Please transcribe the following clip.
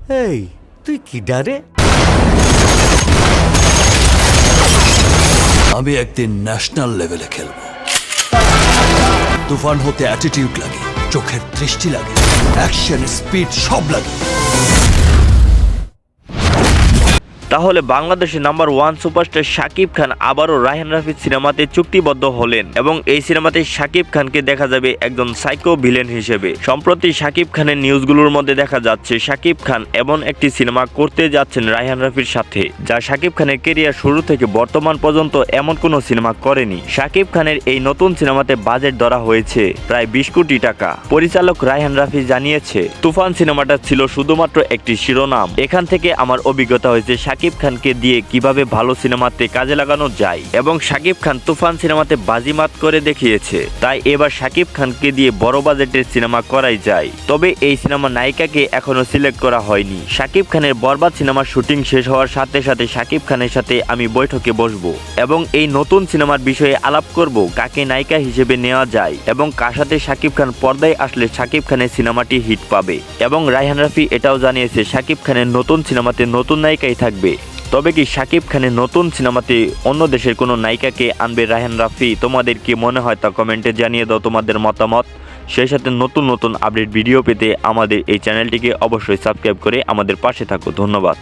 এই তুই কি ডারে? আমি একদিন ন্যাশনাল লেভেলে খেলবো। তুফান হতে অ্যাটিটিউড লাগে, চোখের দৃষ্টি লাগে, অ্যাকশন স্পিড সব লাগে। তাহলে বাংলাদেশের নাম্বার 1 সুপারস্টার শাকিব খান আবারও রায়হান রাফির সিনেমাতে চুক্তিবদ্ধ হলেন এবং এই সিনেমাতে শাকিব খানকে দেখা যাবে একজন সাইকো ভিলেন হিসেবে। সম্প্রতি শাকিব খানের নিউজগুলোর মধ্যে দেখা যাচ্ছে শাকিব খান এমন একটি সিনেমা করতে যাচ্ছেন রায়হান রাফির সাথে, যা শাকিব খানের কেরিয়ার শুরু থেকে বর্তমান পর্যন্ত এমন কোনো সিনেমা করেনি। শাকিব খানের এই নতুন সিনেমাতে বাজেট ধরা হয়েছে প্রায় 20 কোটি টাকা। পরিচালক রায়হান রাফি জানিয়েছে, তুফান সিনেমাটা ছিল শুধুমাত্র একটি শিরোনাম। এখান থেকে আমার অভিজ্ঞতা হয়েছে শাকিব খানকে দিয়ে কিভাবে ভালো সিনেমাতে কাজে লাগানো যায় এবং শাকিব খান তুফান সিনেমাতে বাজিমাত করে দেখিয়েছে। তাই এবার শাকিব খানকে দিয়ে বড় বাজেটের সিনেমা করাই যায়। তবে এই সিনেমার নায়িকাকে এখনো সিলেক্ট করা হয়নি। শাকিব খানের বরবাদ সিনেমার শুটিং শেষ হওয়ার সাথে সাথে শাকিব খানের সাথে আমি বৈঠকে বসবো এবং এই নতুন সিনেমার বিষয়ে আলাপ করব, কাকে নায়িকা হিসেবে নেওয়া যায় এবং কার সাথে শাকিব খান পর্দায় আসলে শাকিব খানের সিনেমাটি হিট পাবে। এবং রায়হান রাফি এটাও জানিয়েছে শাকিব খানের নতুন সিনেমাতে নতুন নায়িকাই থাকবে। তবে কি শাকিব খানের নতুন সিনেমাতে অন্য দেশের কোনো নায়িকাকে আনবে রায়হান রাফি? তোমাদের কি মনে হয় তা কমেন্টে জানিয়ে দাও তোমাদের মতামত। সেই সাথে নতুন নতুন আপডেট ভিডিও পেতে আমাদের এই চ্যানেলটিকে অবশ্যই সাবস্ক্রাইব করে আমাদের পাশে থাকো। ধন্যবাদ।